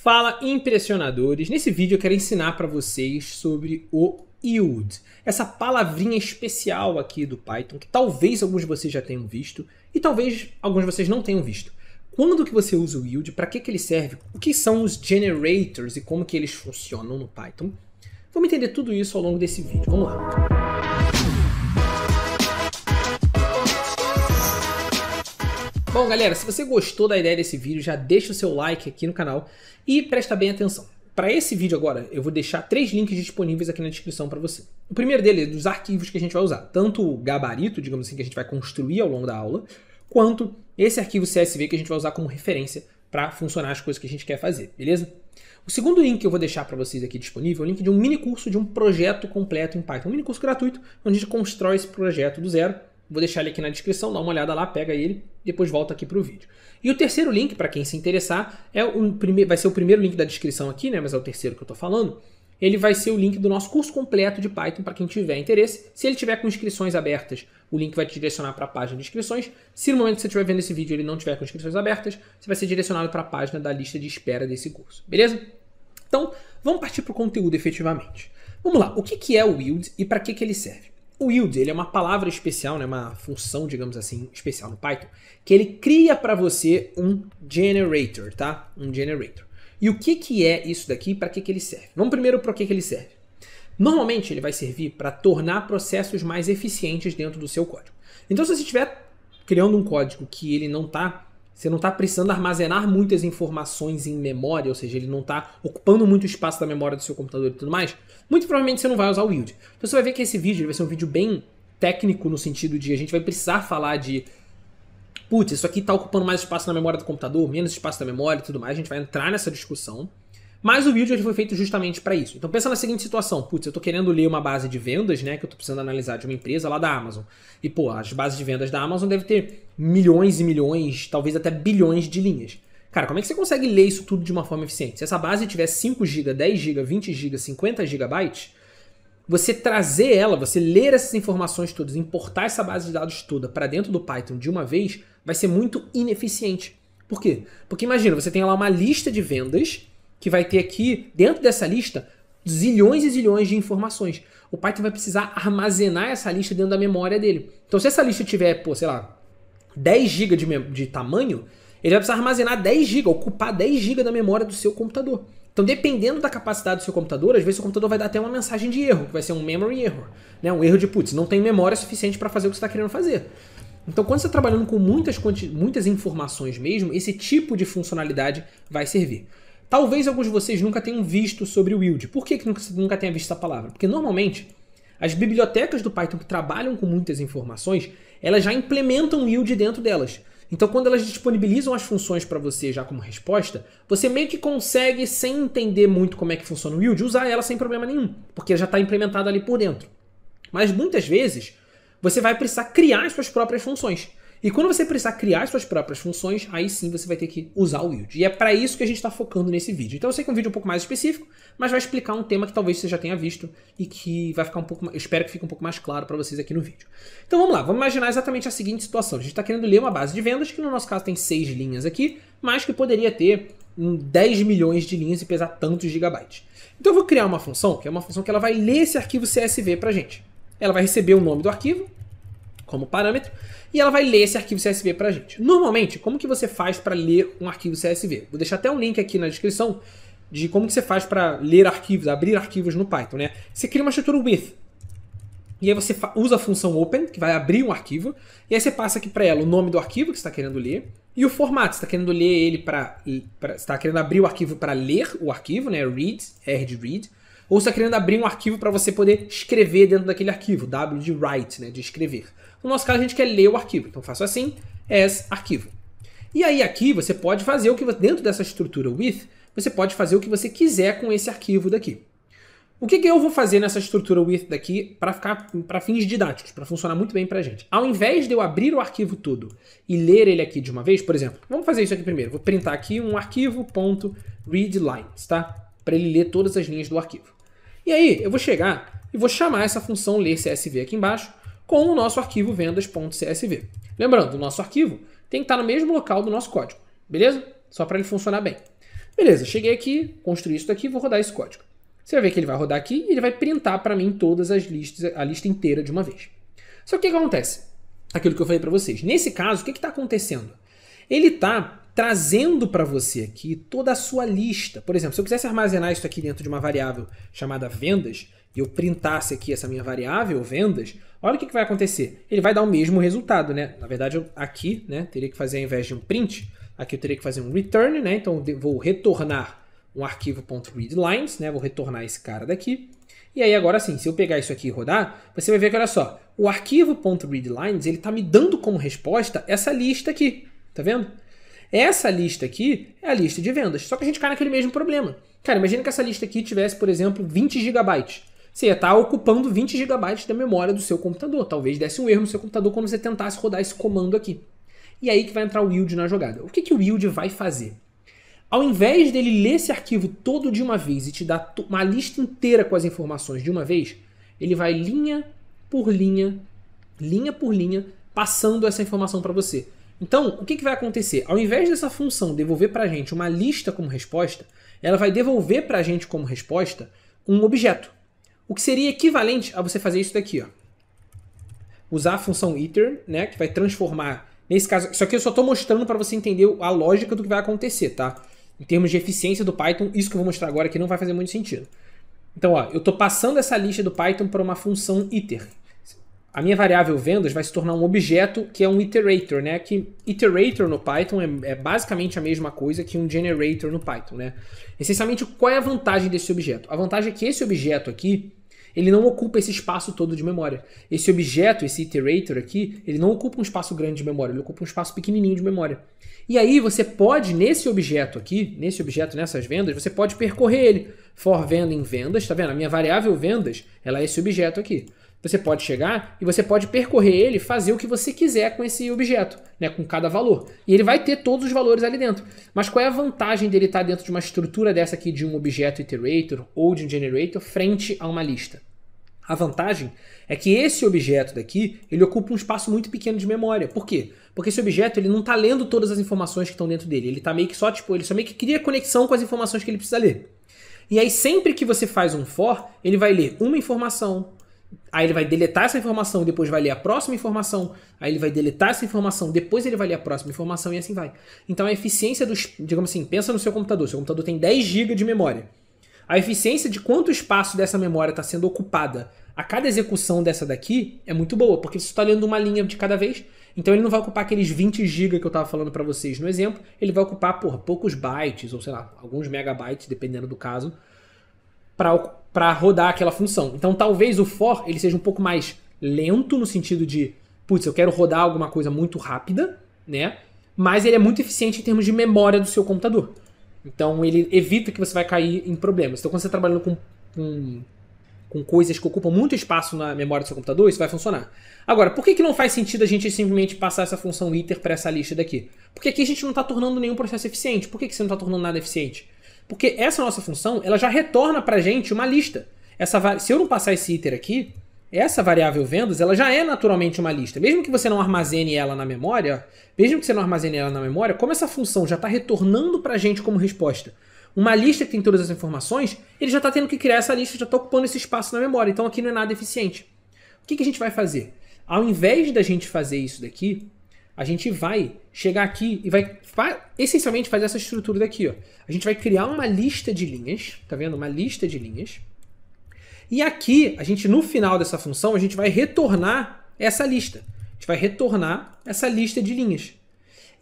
Fala, impressionadores! Nesse vídeo eu quero ensinar para vocês sobre o yield, essa palavrinha especial aqui do Python, que talvez alguns de vocês já tenham visto e talvez alguns de vocês não tenham visto. Quando que você usa o yield, para que ele serve, o que são os generators e como que eles funcionam no Python? Vamos entender tudo isso ao longo desse vídeo, vamos lá! Bom, galera, se você gostou da ideia desse vídeo, já deixa o seu like aqui no canal e presta bem atenção. Para esse vídeo agora, eu vou deixar 3 links disponíveis aqui na descrição para você. O primeiro dele é dos arquivos que a gente vai usar, tanto o gabarito, digamos assim, que a gente vai construir ao longo da aula, quanto esse arquivo CSV que a gente vai usar como referência para funcionar as coisas que a gente quer fazer, beleza? O segundo link que eu vou deixar para vocês aqui disponível é o link de um mini curso de um projeto completo em Python, um mini curso gratuito, onde a gente constrói esse projeto do zero. Vou deixar ele aqui na descrição, dá uma olhada lá, pega ele, depois volta aqui para o vídeo. E o terceiro link, para quem se interessar, vai ser o primeiro link da descrição aqui, né? Mas é o terceiro que eu estou falando. Ele vai ser o link do nosso curso completo de Python para quem tiver interesse. Se ele tiver com inscrições abertas, o link vai te direcionar para a página de inscrições. Se no momento que você estiver vendo esse vídeo ele não tiver com inscrições abertas, você vai ser direcionado para a página da lista de espera desse curso, beleza? Então, vamos partir para o conteúdo efetivamente. Vamos lá, o que é o yield e para que ele serve? O yield ele é uma palavra especial, né, uma função, digamos assim, especial no Python, que ele cria para você um generator, tá? Um generator. E o que é isso daqui e para que ele serve? Vamos primeiro para o que ele serve. Normalmente ele vai servir para tornar processos mais eficientes dentro do seu código. Então se você estiver criando um código que ele você não está precisando armazenar muitas informações em memória, ou seja, ele não está ocupando muito espaço da memória do seu computador e tudo mais, muito provavelmente você não vai usar o yield. Então você vai ver que esse vídeo vai ser um vídeo bem técnico no sentido de a gente vai precisar falar de putz, isso aqui está ocupando mais espaço na memória do computador, menos espaço da memória e tudo mais, a gente vai entrar nessa discussão. Mas o vídeo ele foi feito justamente para isso. Então pensa na seguinte situação, putz, eu estou querendo ler uma base de vendas, né, que eu estou precisando analisar de uma empresa lá da Amazon. E pô, as bases de vendas da Amazon devem ter milhões e milhões, talvez até bilhões de linhas. Cara, como é que você consegue ler isso tudo de uma forma eficiente? Se essa base tiver 5 GB, 10 GB, 20 GB, 50 GB, você trazer ela, você ler essas informações todas, importar essa base de dados toda para dentro do Python de uma vez, vai ser muito ineficiente. Por quê? Porque imagina, você tem lá uma lista de vendas que vai ter aqui, dentro dessa lista, zilhões e zilhões de informações. O Python vai precisar armazenar essa lista dentro da memória dele. Então se essa lista tiver, pô, sei lá, 10 GB de tamanho, ele vai precisar armazenar 10 GB, ocupar 10 GB da memória do seu computador. Então dependendo da capacidade do seu computador, às vezes o computador vai dar até uma mensagem de erro, que vai ser um memory error. Né? Um erro de, putz, não tem memória suficiente para fazer o que você está querendo fazer. Então quando você está trabalhando com muitas informações mesmo, esse tipo de funcionalidade vai servir. Talvez alguns de vocês nunca tenham visto sobre o yield. Por que você nunca tenha visto essa palavra? Porque normalmente as bibliotecas do Python que trabalham com muitas informações, elas já implementam o yield dentro delas. Então quando elas disponibilizam as funções para você já como resposta, você meio que consegue, sem entender muito como é que funciona o yield, usar ela sem problema nenhum, porque já está implementada ali por dentro. Mas muitas vezes você vai precisar criar as suas próprias funções. E quando você precisar criar as suas próprias funções, aí sim você vai ter que usar o yield. E é para isso que a gente está focando nesse vídeo. Então eu sei que é um vídeo um pouco mais específico, mas vai explicar um tema que talvez você já tenha visto e que vai ficar um pouco, eu espero que fique um pouco mais claro para vocês aqui no vídeo. Então vamos lá, vamos imaginar exatamente a seguinte situação. A gente está querendo ler uma base de vendas, que no nosso caso tem 6 linhas aqui, mas que poderia ter 10 milhões de linhas e pesar tantos gigabytes. Então eu vou criar uma função, que é uma função que ela vai ler esse arquivo CSV para a gente. Ela vai receber o nome do arquivo como parâmetro, e ela vai ler esse arquivo CSV pra gente. Normalmente, como que você faz para ler um arquivo CSV? Vou deixar até um link aqui na descrição de como que você faz para ler arquivos, abrir arquivos no Python, né? Você cria uma estrutura with, e aí você usa a função open, que vai abrir um arquivo, e aí você passa aqui para ela o nome do arquivo que você está querendo ler, e o formato, você está querendo ler ele você está querendo abrir o arquivo para ler o arquivo, né? Read, R de read, ou você está querendo abrir um arquivo para você poder escrever dentro daquele arquivo, W de write, né? De escrever. No nosso caso, a gente quer ler o arquivo. Então, faço assim, as arquivo. E aí, aqui, você pode fazer o que dentro dessa estrutura with, você pode fazer o que você quiser com esse arquivo daqui. O que eu vou fazer nessa estrutura with daqui para fins didáticos, para funcionar muito bem para a gente? Ao invés de eu abrir o arquivo todo e ler ele aqui de uma vez, por exemplo, vamos fazer isso aqui primeiro. Vou printar aqui um arquivo.readlines, tá? Para ele ler todas as linhas do arquivo. E aí, eu vou chegar e vou chamar essa função ler CSV aqui embaixo, com o nosso arquivo vendas.csv. Lembrando, o nosso arquivo tem que estar no mesmo local do nosso código, beleza? Só para ele funcionar bem. Beleza, cheguei aqui, construí isso daqui, vou rodar esse código. Você vai ver que ele vai rodar aqui e ele vai printar para mim todas as listas, a lista inteira de uma vez. Só que o que acontece? Aquilo que eu falei para vocês. Nesse caso, o que está acontecendo? Ele está trazendo para você aqui toda a sua lista. Por exemplo, se eu quisesse armazenar isso aqui dentro de uma variável chamada vendas, e eu printasse aqui essa minha variável, vendas, olha o que vai acontecer. Ele vai dar o mesmo resultado, né? Na verdade, eu aqui, né, teria que fazer, ao invés de um print, aqui eu teria que fazer um return, né? Então eu vou retornar um arquivo.readlines, né? Vou retornar esse cara daqui. E aí agora sim, se eu pegar isso aqui e rodar, você vai ver que, olha só, o arquivo.readlines, ele está me dando como resposta essa lista aqui, tá vendo? Essa lista aqui é a lista de vendas, só que a gente cai naquele mesmo problema. Cara, imagina que essa lista aqui tivesse, por exemplo, 20 GB. Você ia estar ocupando 20 GB da memória do seu computador. Talvez desse um erro no seu computador quando você tentasse rodar esse comando aqui. E aí que vai entrar o yield na jogada. O que o yield vai fazer? Ao invés dele ler esse arquivo todo de uma vez e te dar uma lista inteira com as informações de uma vez, ele vai linha por linha, passando essa informação para você. Então, o que vai acontecer? Ao invés dessa função devolver para a gente uma lista como resposta, ela vai devolver para a gente como resposta um objeto. O que seria equivalente a você fazer isso daqui, ó. Usar a função iter, né, que vai transformar. Nesse caso, isso aqui eu só estou mostrando para você entender a lógica do que vai acontecer, tá? Em termos de eficiência do Python, isso que eu vou mostrar agora aqui não vai fazer muito sentido. Então, ó, eu estou passando essa lista do Python para uma função iter. A minha variável vendas vai se tornar um objeto que é um iterator, né? Que iterator no Python é basicamente a mesma coisa que um generator no Python, né? Essencialmente, qual é a vantagem desse objeto? A vantagem é que esse objeto aqui, ele não ocupa esse espaço todo de memória. Esse objeto, esse iterator aqui, ele não ocupa um espaço grande de memória, ele ocupa um espaço pequenininho de memória. E aí você pode, nesse objeto aqui, nessas vendas, você pode percorrer ele. For venda em vendas, tá vendo? A minha variável vendas, ela é esse objeto aqui. Você pode chegar e você pode percorrer ele, fazer o que você quiser com esse objeto, né, com cada valor. E ele vai ter todos os valores ali dentro. Mas qual é a vantagem dele estar dentro de uma estrutura dessa aqui de um objeto iterator ou de um generator frente a uma lista? A vantagem é que esse objeto daqui, ele ocupa um espaço muito pequeno de memória. Por quê? Porque esse objeto ele não está lendo todas as informações que estão dentro dele. Ele tá meio que só, ele só meio que cria conexão com as informações que ele precisa ler. E aí sempre que você faz um for, ele vai ler uma informação, aí ele vai deletar essa informação, depois vai ler a próxima informação, aí ele vai deletar essa informação, depois ele vai ler a próxima informação e assim vai. Então a eficiência dos, digamos assim, pensa no seu computador tem 10 GB de memória. A eficiência de quanto espaço dessa memória está sendo ocupada a cada execução dessa daqui é muito boa, porque você está lendo uma linha de cada vez, então ele não vai ocupar aqueles 20 GB que eu estava falando para vocês no exemplo, ele vai ocupar, poucos bytes, ou sei lá, alguns megabytes, dependendo do caso, para rodar aquela função. Então talvez o for ele seja um pouco mais lento no sentido de, putz, eu quero rodar alguma coisa muito rápida, né? Mas ele é muito eficiente em termos de memória do seu computador. Então ele evita que você vai cair em problemas. Então quando você está trabalhando com coisas que ocupam muito espaço na memória do seu computador, isso vai funcionar. Agora, por que não faz sentido a gente simplesmente passar essa função iter para essa lista daqui? Porque aqui a gente não está tornando nenhum processo eficiente. Por que você não está tornando nada eficiente? Porque essa nossa função, ela já retorna para a gente uma lista. Se eu não passar esse iter aqui, essa variável vendas, ela já é naturalmente uma lista. Mesmo que você não armazene ela na memória, como essa função já está retornando para a gente como resposta uma lista que tem todas as informações, ele já está tendo que criar essa lista, já está ocupando esse espaço na memória. Então aqui não é nada eficiente. O que a gente vai fazer? Ao invés da gente fazer isso daqui, a gente vai chegar aqui e vai essencialmente fazer essa estrutura daqui. Ó. A gente vai criar uma lista de linhas, tá vendo? Uma lista de linhas. E aqui, no final dessa função, a gente vai retornar essa lista. A gente vai retornar essa lista de linhas.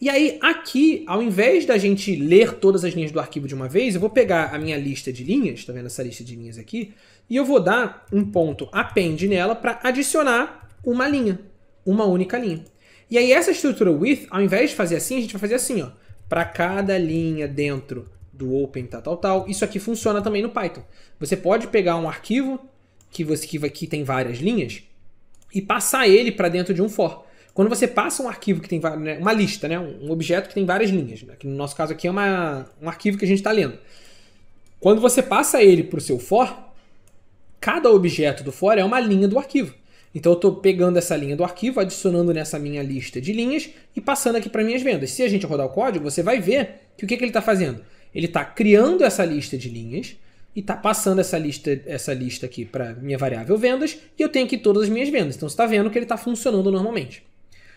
E aí, aqui, ao invés da gente ler todas as linhas do arquivo de uma vez, eu vou pegar a minha lista de linhas, tá vendo essa lista de linhas aqui? E eu vou dar um ponto append nela para adicionar uma linha, uma única linha. E aí, essa estrutura with, ao invés de fazer assim, a gente vai fazer assim, ó. Para cada linha dentro do open tal. Isso aqui funciona também no Python. Você pode pegar um arquivo que tem várias linhas e passar ele para dentro de um for. Quando você passa um arquivo que tem uma lista, né, um objeto que tem várias linhas, né, que no nosso caso aqui é um arquivo que a gente está lendo. Quando você passa ele para o seu for, cada objeto do for é uma linha do arquivo. Então eu estou pegando essa linha do arquivo, adicionando nessa minha lista de linhas e passando aqui para minhas vendas. Se a gente rodar o código, você vai ver que o que ele está fazendo? Ele está criando essa lista de linhas e está passando essa lista aqui para minha variável vendas e eu tenho aqui todas as minhas vendas. Então você está vendo que ele está funcionando normalmente.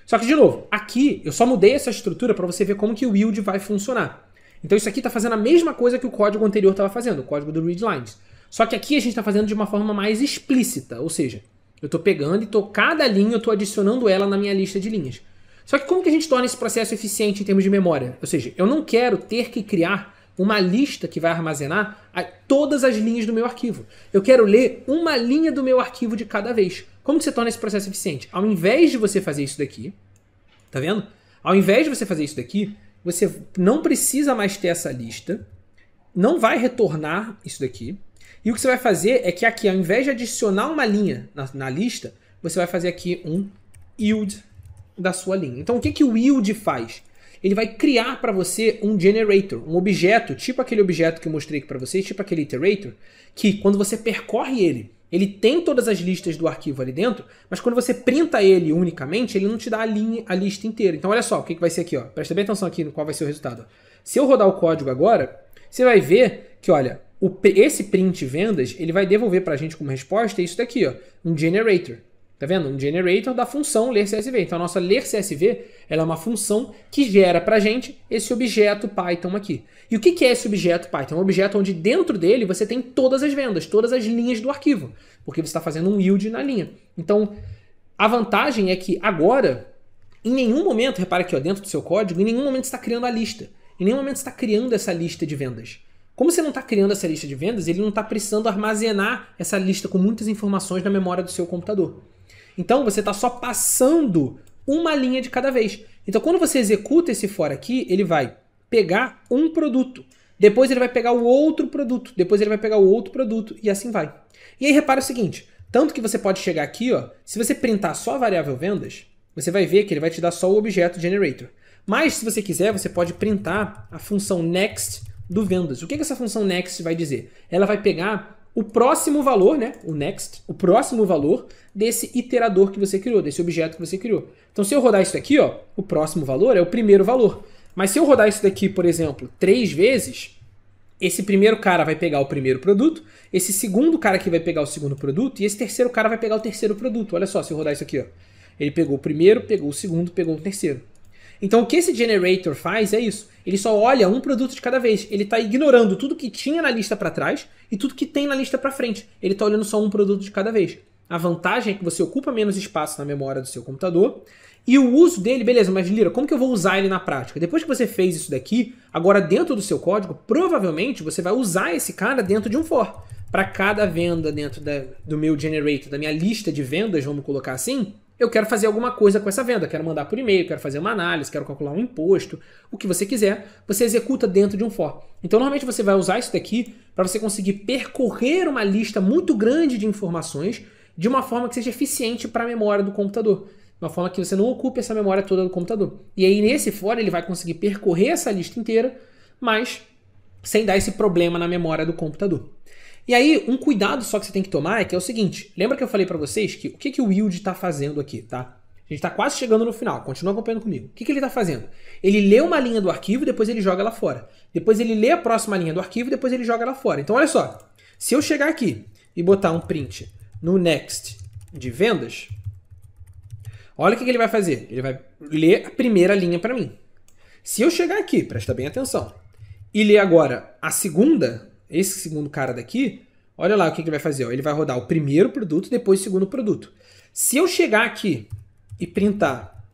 Só que, de novo, aqui eu só mudei essa estrutura para você ver como que o yield vai funcionar. Então isso aqui está fazendo a mesma coisa que o código anterior estava fazendo, o código do readlines. Só que aqui a gente está fazendo de uma forma mais explícita, ou seja, eu estou pegando e cada linha eu estou adicionando ela na minha lista de linhas. Só que como que a gente torna esse processo eficiente em termos de memória? Ou seja, eu não quero ter que criar uma lista que vai armazenar todas as linhas do meu arquivo. Eu quero ler uma linha do meu arquivo de cada vez. Como que você torna esse processo eficiente? Ao invés de você fazer isso daqui, tá vendo? Ao invés de você fazer isso daqui, você não precisa mais ter essa lista, não vai retornar isso daqui, e o que você vai fazer é que aqui, ao invés de adicionar uma linha na lista, você vai fazer aqui um yield da sua linha. Então o que o yield faz? Ele vai criar para você um generator, um objeto, tipo aquele objeto que eu mostrei aqui para vocês, tipo aquele iterator, que quando você percorre ele tem todas as listas do arquivo ali dentro, mas quando você printa ele unicamente, ele não te dá a lista inteira. Então olha só, o que vai ser aqui, ó. Presta bem atenção aqui no qual vai ser o resultado. Se eu rodar o código agora, você vai ver que, olha, esse print vendas, ele vai devolver para a gente como resposta isso daqui, ó, um generator. Tá vendo? Um generator da função ler CSV. Então a nossa ler CSV ela é uma função que gera pra gente esse objeto Python aqui. E o que é esse objeto Python? É um objeto onde dentro dele você tem todas as vendas, todas as linhas do arquivo, porque você está fazendo um yield na linha. Então a vantagem é que agora, em nenhum momento, repara aqui ó, dentro do seu código, em nenhum momento você está criando a lista. Em nenhum momento você está criando essa lista de vendas. Como você não está criando essa lista de vendas, ele não está precisando armazenar essa lista com muitas informações na memória do seu computador. Então você está só passando uma linha de cada vez. Então quando você executa esse for aqui, ele vai pegar um produto. Depois ele vai pegar o outro produto. Depois ele vai pegar o outro produto. E assim vai. E aí repara o seguinte. Tanto que você pode chegar aqui, ó, se você printar só a variável vendas, você vai ver que ele vai te dar só o objeto generator. Mas se você quiser, você pode printar a função next do vendas. O que essa função next vai dizer? Ela vai pegar o próximo valor, né, o next, o próximo valor desse iterador que você criou, desse objeto que você criou. Então se eu rodar isso daqui, ó, o próximo valor é o primeiro valor. Mas se eu rodar isso daqui, por exemplo, 3 vezes, esse primeiro cara vai pegar o primeiro produto, esse segundo cara aqui vai pegar o segundo produto e esse terceiro cara vai pegar o terceiro produto. Olha só, se eu rodar isso aqui, ó. Ele pegou o primeiro, pegou o segundo, pegou o terceiro. Então o que esse generator faz é isso. Ele só olha um produto de cada vez. Ele está ignorando tudo que tinha na lista para trás e tudo que tem na lista para frente. Ele está olhando só um produto de cada vez. A vantagem é que você ocupa menos espaço na memória do seu computador. E o uso dele, beleza, mas Lira, como que eu vou usar ele na prática? Depois que você fez isso daqui, agora dentro do seu código, provavelmente você vai usar esse cara dentro de um for. Para cada venda dentro do meu generator, da minha lista de vendas, vamos colocar assim, eu quero fazer alguma coisa com essa venda, quero mandar por e-mail, quero fazer uma análise, quero calcular um imposto, o que você quiser, você executa dentro de um for. Então, normalmente você vai usar isso daqui para você conseguir percorrer uma lista muito grande de informações de uma forma que seja eficiente para a memória do computador. De uma forma que você não ocupe essa memória toda do computador. E aí, nesse for, ele vai conseguir percorrer essa lista inteira, mas sem dar esse problema na memória do computador. E aí, um cuidado só que você tem que tomar é que é o seguinte. Lembra que eu falei para vocês que o que o yield está fazendo aqui, tá? A gente está quase chegando no final. Continua acompanhando comigo. O que ele está fazendo? Ele lê uma linha do arquivo e depois ele joga ela fora. Depois ele lê a próxima linha do arquivo e depois ele joga ela fora. Então, olha só. Se eu chegar aqui e botar um print no next de vendas, olha o que ele vai fazer. Ele vai ler a primeira linha para mim. Se eu chegar aqui, presta bem atenção, e ler agora a segunda, esse segundo cara daqui, olha lá o que ele vai fazer. Ó. Ele vai rodar o primeiro produto, depois o segundo produto. Se eu chegar aqui e printar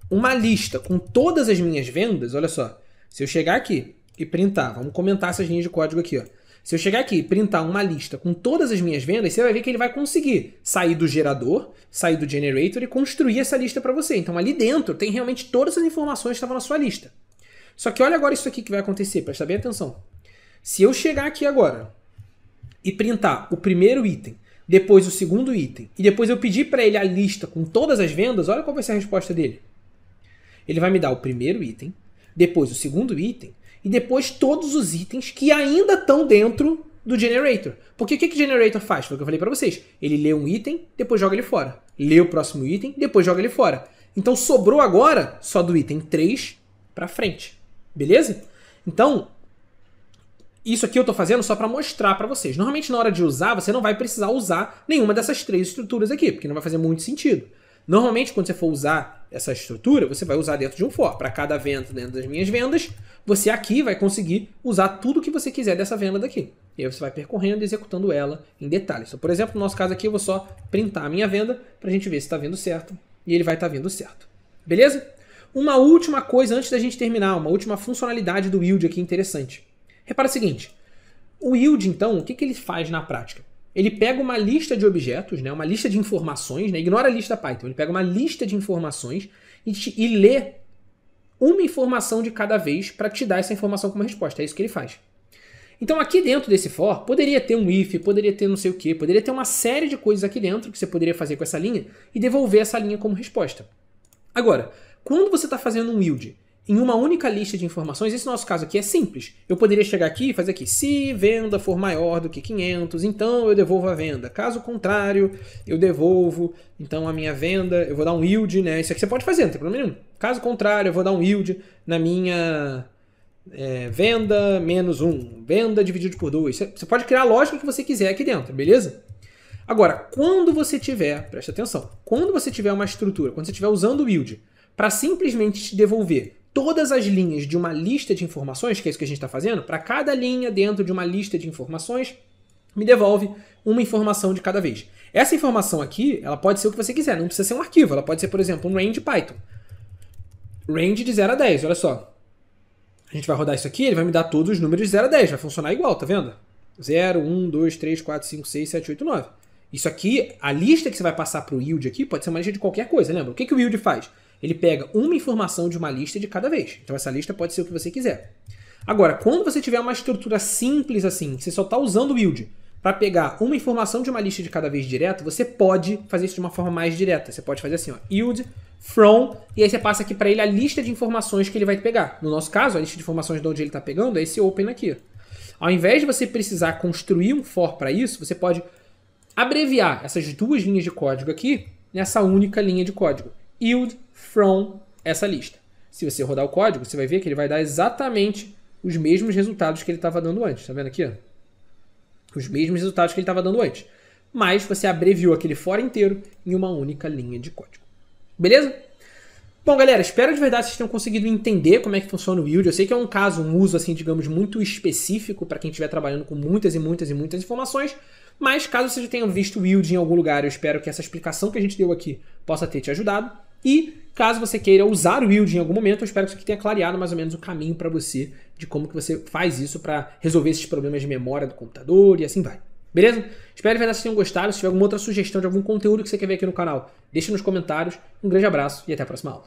uma lista com todas as minhas vendas, olha só. Se eu chegar aqui e printar, vamos comentar essas linhas de código aqui, ó. Se eu chegar aqui e printar uma lista com todas as minhas vendas, você vai ver que ele vai conseguir sair do gerador, sair do generator e construir essa lista para você. Então ali dentro tem realmente todas as informações que estavam na sua lista. Só que olha agora isso aqui que vai acontecer, presta bem atenção. Se eu chegar aqui agora e printar o primeiro item, depois o segundo item, e depois eu pedir para ele a lista com todas as vendas, olha qual vai ser a resposta dele. Ele vai me dar o primeiro item, depois o segundo item, e depois todos os itens que ainda estão dentro do generator. Porque o que o generator faz? Foi o que eu falei para vocês. Ele lê um item, depois joga ele fora. Lê o próximo item, depois joga ele fora. Então sobrou agora só do item 3 para frente. Beleza? Então, Isso aqui eu estou fazendo só para mostrar para vocês. Normalmente na hora de usar, você não vai precisar usar nenhuma dessas 3 estruturas aqui, porque não vai fazer muito sentido. Normalmente quando você for usar essa estrutura, você vai usar dentro de um for. Para cada venda dentro das minhas vendas, você aqui vai conseguir usar tudo que você quiser dessa venda daqui. E aí você vai percorrendo e executando ela em detalhes. Então, por exemplo, no nosso caso aqui, eu vou só printar a minha venda para a gente ver se está vindo certo. E ele vai estar vindo certo. Beleza? Uma última coisa antes da gente terminar, uma última funcionalidade do yield aqui interessante. Repara o seguinte, o yield, então, o que ele faz na prática? Ele pega uma lista de objetos, né, uma lista de informações, né, ignora a lista Python, ele pega uma lista de informações e lê uma informação de cada vez para te dar essa informação como resposta. É isso que ele faz. Então aqui dentro desse for, poderia ter um if, poderia ter não sei o que, poderia ter uma série de coisas aqui dentro que você poderia fazer com essa linha e devolver essa linha como resposta. Agora, quando você está fazendo um yield em uma única lista de informações, esse nosso caso aqui é simples. Eu poderia chegar aqui e fazer aqui, se venda for maior do que 500, então eu devolvo a venda. Caso contrário, eu devolvo, então a minha venda, eu vou dar um yield, né? Isso aqui você pode fazer, não tem problema nenhum. Caso contrário, eu vou dar um yield na minha venda menos 1, venda dividido por 2. Você pode criar a lógica que você quiser aqui dentro, beleza? Agora, quando você tiver, presta atenção, quando você tiver uma estrutura, quando você estiver usando o yield para simplesmente te devolver todas as linhas de uma lista de informações, que é isso que a gente está fazendo, para cada linha dentro de uma lista de informações, me devolve uma informação de cada vez. Essa informação aqui, ela pode ser o que você quiser, não precisa ser um arquivo, ela pode ser, por exemplo, um range Python. Range de 0 a 10, olha só. A gente vai rodar isso aqui, ele vai me dar todos os números de 0 a 10, vai funcionar igual, tá vendo? 0, 1, 2, 3, 4, 5, 6, 7, 8, 9. Isso aqui, a lista que você vai passar para o yield aqui, pode ser uma lista de qualquer coisa, lembra? O que o yield faz? Ele pega uma informação de uma lista de cada vez. Então essa lista pode ser o que você quiser. Agora, quando você tiver uma estrutura simples assim, que você só está usando o yield para pegar uma informação de uma lista de cada vez direto, você pode fazer isso de uma forma mais direta. Você pode fazer assim, ó, yield from, e aí você passa aqui para ele a lista de informações que ele vai pegar. No nosso caso, a lista de informações de onde ele está pegando é esse open aqui. Ao invés de você precisar construir um for para isso, você pode abreviar essas 2 linhas de código aqui nessa única linha de código. Yield from essa lista. Se você rodar o código, você vai ver que ele vai dar exatamente os mesmos resultados que ele estava dando antes. Tá vendo aqui? Ó? Os mesmos resultados que ele estava dando antes. Mas você abreviou aquele for inteiro em uma única linha de código. Beleza? Bom, galera, espero de verdade que vocês tenham conseguido entender como é que funciona o yield. Eu sei que é um caso, um uso, assim, digamos, muito específico para quem estiver trabalhando com muitas e muitas e muitas informações. Mas caso vocês tenham visto o yield em algum lugar, eu espero que essa explicação que a gente deu aqui possa ter te ajudado. E caso você queira usar o yield em algum momento, eu espero que isso aqui tenha clareado mais ou menos o caminho para você de como que você faz isso para resolver esses problemas de memória do computador e assim vai. Beleza? Espero que vocês tenham gostado. Se tiver alguma outra sugestão de algum conteúdo que você quer ver aqui no canal, deixa nos comentários. Um grande abraço e até a próxima aula.